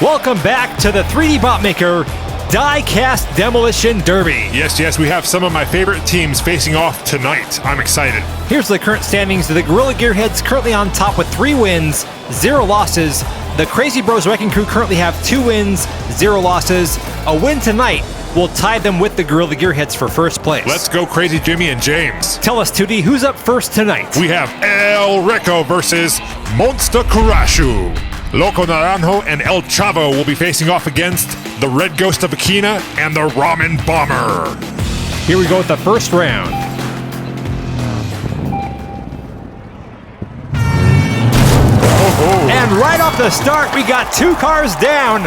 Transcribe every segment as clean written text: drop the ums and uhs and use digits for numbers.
Welcome back to the 3D Bot Maker Diecast Demolition Derby. Yes, we have some of my favorite teams facing off tonight. I'm excited. Here's the current standings. The Gorilla Gearheads currently on top with 3 wins, 0 losses. The Crazy Bros Wrecking Crew currently have 2 wins, 0 losses. A win tonight will tie them with the Gorilla Gearheads for first place. Let's go Crazy Jimmy and James. Tell us, 2D, who's up first tonight? We have Wrecko versus Monsuta Kurasshu. Loco Naranjo and El Chavo will be facing off against the Red Ghost of Aquina and the Ramen Bomber. Here we go with the first round. And right off the start, we got 2 cars down.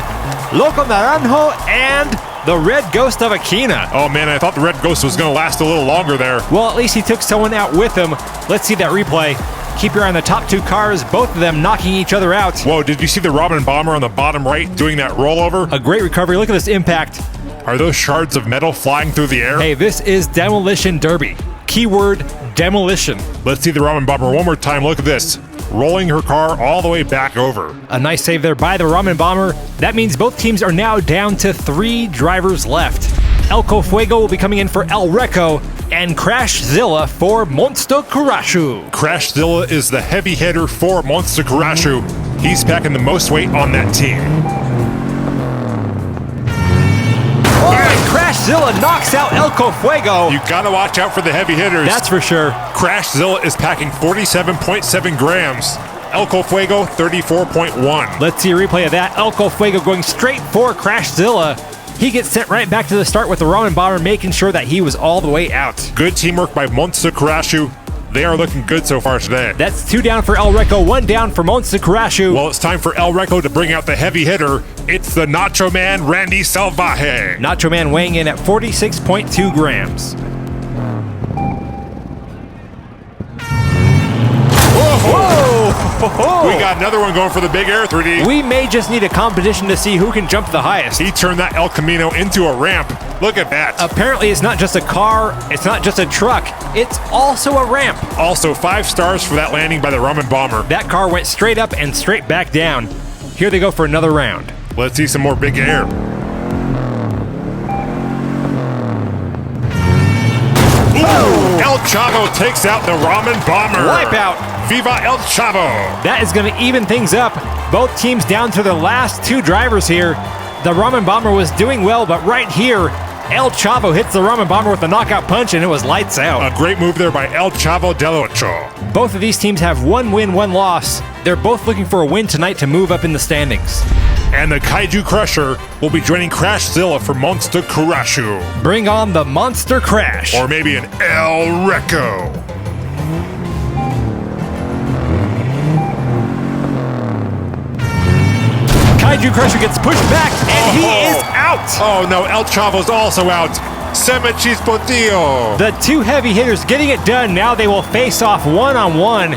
Loco Naranjo and the Red Ghost of Aquina. Oh man, I thought the Red Ghost was going to last a little longer there. Well, at least he took someone out with him. Let's see that replay. Keep your eye on the top 2 cars, both of them knocking each other out. Whoa, did you see the Ramen Bomber on the bottom right doing that rollover? A great recovery. Look at this impact. Are those shards of metal flying through the air? Hey, this is Demolition Derby. Keyword, demolition. Let's see the Ramen Bomber one more time. Look at this. Rolling her car all the way back over. A nice save there by the Ramen Bomber. That means both teams are now down to 3 drivers left. El Fuego will be coming in for El Wrecko and Crashzilla for Monsuta Kurasshu. Crashzilla is the heavy hitter for Monsuta Kurasshu. He's packing the most weight on that team. Oh, and Crashzilla knocks out El Fuego. You gotta watch out for the heavy hitters. That's for sure. Crashzilla is packing 47.7 grams. El Fuego, 34.1. Let's see a replay of that. El Fuego going straight for Crashzilla. He gets sent right back to the start with the Ramen Bomber, making sure that he was all the way out. Good teamwork by Monsuta Kurasshu. They are looking good so far today. That's 2 down for El Wrecko, 1 down for Monsuta Kurasshu. Well, it's time for El Wrecko to bring out the heavy hitter. It's the Nacho Man, Randy Salvaje. Nacho Man weighing in at 46.2 grams. Whoa! We got another one going for the big air, 3D. We may just need a competition to see who can jump the highest. He turned that El Camino into a ramp. Look at that. Apparently, it's not just a car, it's not just a truck, it's also a ramp. Also, 5 stars for that landing by the Ramen Bomber. That car went straight up and straight back down. Here they go for another round. Let's see some more big air. Ooh, El Chavo takes out the Ramen Bomber. Wipeout. Viva El Chavo. That is going to even things up. Both teams down to their last 2 drivers here. The Ramen Bomber was doing well, but right here, El Chavo hits the Ramen Bomber with a knockout punch, and it was lights out. A great move there by El Chavo del Ocho. Both of these teams have 1 win, 1 loss. They're both looking for a win tonight to move up in the standings. And the Kaiju Crusher will be joining Crashzilla for Monsuta Kurasshu. Bring on the Monster Crash. Or maybe an El Wrecko. Kaiju Crusher gets pushed back, and he is out! Oh no, El Chavo's also out. Semechis Potillo. The 2 heavy hitters getting it done. Now they will face off one-on-one.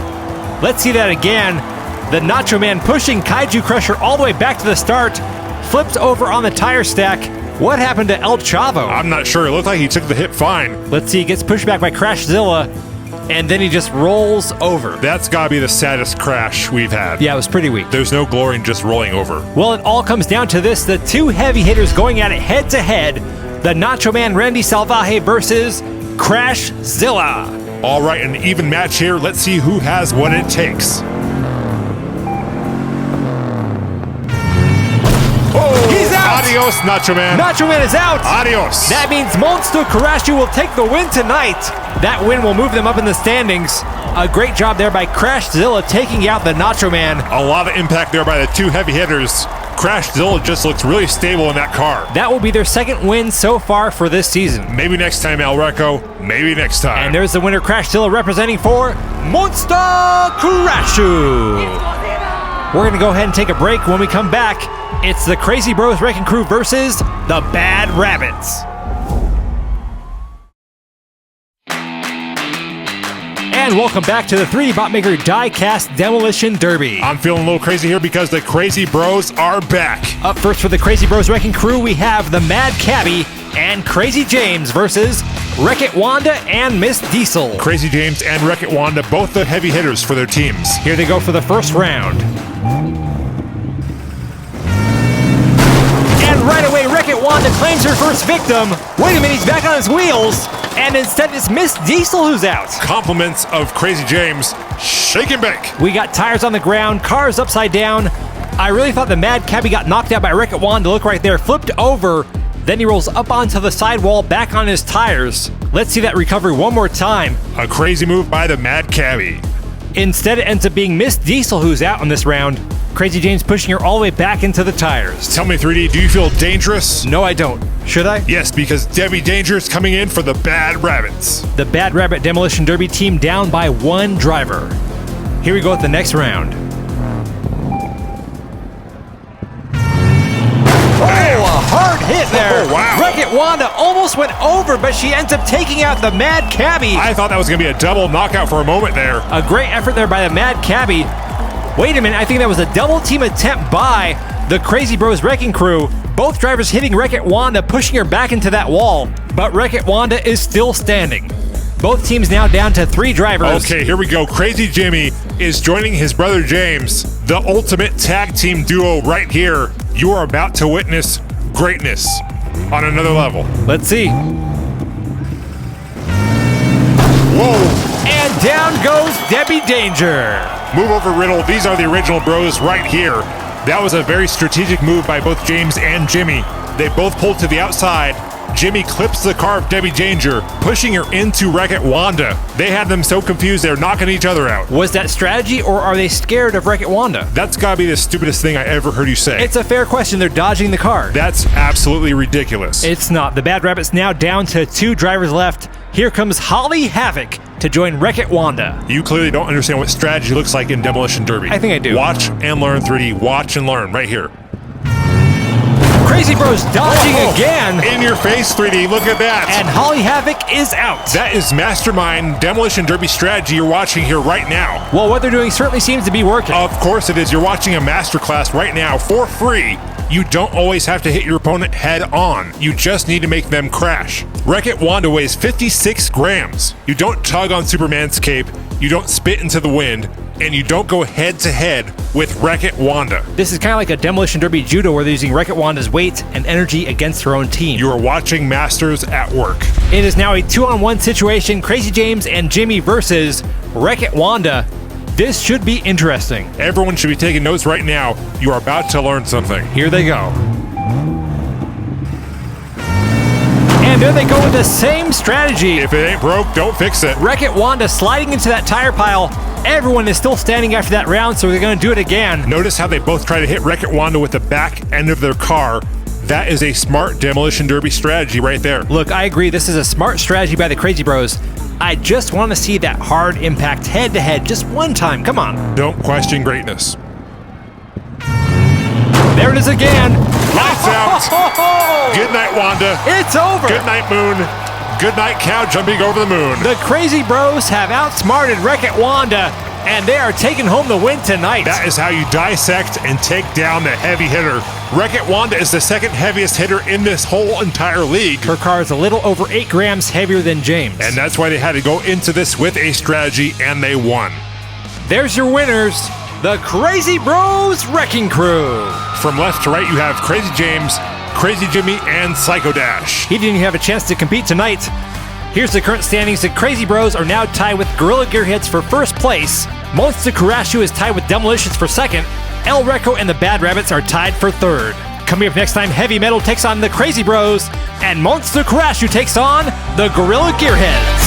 Let's see that again. The Nacho Man pushing Kaiju Crusher all the way back to the start. Flips over on the tire stack. What happened to El Chavo? I'm not sure. It looked like he took the hit fine. Let's see, he gets pushed back by Crashzilla, and then he just rolls over. That's gotta be the saddest crash we've had. Yeah, it was pretty weak. There's no glory in just rolling over. Well, it all comes down to this. The 2 heavy hitters going at it head-to-head. The Nacho Man Randy Salvaje versus Crashzilla. All right, an even match here. Let's see who has what it takes. Oh, he's out! Adios, Nacho Man. Nacho Man is out! Adios. That means Monsuta Kurasshu will take the win tonight. That win will move them up in the standings. A great job there by Crashzilla taking out the Nacho Man. A lot of impact there by the 2 heavy hitters. Crashzilla just looks really stable in that car. That will be their 2nd win so far for this season. Maybe next time, El Wrecko. Maybe next time. And there's the winner, Crashzilla, representing for Monsuta Kurasshu. We're going to go ahead and take a break. When we come back, it's the Crazy Bros Wrecking Crew versus the Bad Rabbits. And welcome back to the 3D Bot Maker Diecast Demolition Derby. I'm feeling a little crazy here because the Crazy Bros are back. Up first for the Crazy Bros Wrecking Crew, we have the Mad Cabbie and Crazy James versus Wreck-It Wanda and Miss Diesel. Crazy James and Wreck-It Wanda, both the heavy hitters for their teams. Here they go for the first round. Wanda claims her first victim. Wait a minute, he's back on his wheels. And instead it's Miss Diesel who's out. Compliments of Crazy James. Shake and bake. We got tires on the ground, cars upside down. I really thought the Mad Cabbie got knocked out by Wreck-It Wanda. Look right there, flipped over. Then he rolls up onto the sidewall, back on his tires. Let's see that recovery one more time. A crazy move by the Mad Cabbie. Instead, it ends up being Miss Diesel who's out on this round. Crazy James pushing her all the way back into the tires. Tell me, 3D, do you feel dangerous? No, I don't. Should I? Yes, because Debbie Danger's coming in for the Bad Rabbits. The Bad Rabbit Demolition Derby team down by one driver. Here we go with the next round. Oh, a hard hit there. Oh, wow. Wreck-It Wanda almost went over, but she ends up taking out the Mad Cabbie. I thought that was going to be a double knockout for a moment there. A great effort there by the Mad Cabbie. Wait a minute, I think that was a double team attempt by the Crazy Bros Wrecking Crew. Both drivers hitting Wreck-It Wanda, pushing her back into that wall. But Wreck-It Wanda is still standing. Both teams now down to 3 drivers. Okay, here we go. Crazy Jimmy is joining his brother James. The ultimate tag team duo right here. You are about to witness greatness on another level. Let's see. Whoa! And down goes Debbie Danger. Move over, Riddle. These are the original bros right here. That was a very strategic move by both James and Jimmy. They both pulled to the outside. Jimmy clips the car of Debbie Danger, pushing her into Wreck-It Wanda. They had them so confused they're knocking each other out. Was that strategy, or are they scared of Wreck-It Wanda? That's gotta be the stupidest thing I ever heard you say. It's a fair question. They're dodging the car. That's absolutely ridiculous. It's not. The Bad Rabbits now down to 2 drivers left. Here comes Holly Havoc to join Wreck-It Wanda. You clearly don't understand what strategy looks like in Demolition Derby. I think I do. Watch and learn, 3D. Watch and learn right here. Crazy Bros dodging again. In your face, 3D. Look at that. And Holly Havoc is out. That is Mastermind Demolition Derby strategy you're watching here right now. Well, what they're doing certainly seems to be working. Of course it is. You're watching a masterclass right now for free. You don't always have to hit your opponent head on. You just need to make them crash. Wreck-It Wanda weighs 56 grams. You don't tug on Superman's cape. You don't spit into the wind. And you don't go head to head with Wreck-It Wanda. This is kind of like a Demolition Derby judo where they're using Wreck-It Wanda's weight and energy against their own team. You are watching masters at work. It is now a 2-on-1 situation. Crazy James and Jimmy versus Wreck-It Wanda. This should be interesting. Everyone should be taking notes right now. You are about to learn something. Here they go. And there they go with the same strategy. If it ain't broke, don't fix it. Wreck-It Wanda sliding into that tire pile. Everyone is still standing after that round, so they're going to do it again. Notice how they both try to hit Wreck-It Wanda with the back end of their car. That is a smart Demolition Derby strategy right there. Look, I agree. This is a smart strategy by the Crazy Bros. I just want to see that hard impact head-to-head just one time. Come on. Don't question greatness. There it is again. Lights out. Good night, Wanda. It's over. Good night, Moon. Good night, cow jumping over the moon. The Crazy Bros have outsmarted Wreck-It Wanda, and they are taking home the win tonight. That is how you dissect and take down the heavy hitter. Wreck-It Wanda is the second heaviest hitter in this whole entire league. Her car is a little over 8 grams heavier than James. And that's why they had to go into this with a strategy, and they won. There's your winners, the Crazy Bros Wrecking Crew. From left to right, you have Crazy James, Crazy Jimmy, and Psycho Dash. He didn't even have a chance to compete tonight. Here's the current standings. The Crazy Bros are now tied with Gorilla Gearheads for first place. Monsuta Kurasshu is tied with Demolitions for second. Wrecko and the Bad Rabbits are tied for third. Coming up next time, Heavy Metal takes on the Crazy Bros, and Monsuta Kurasshu takes on the Gorilla Gearheads.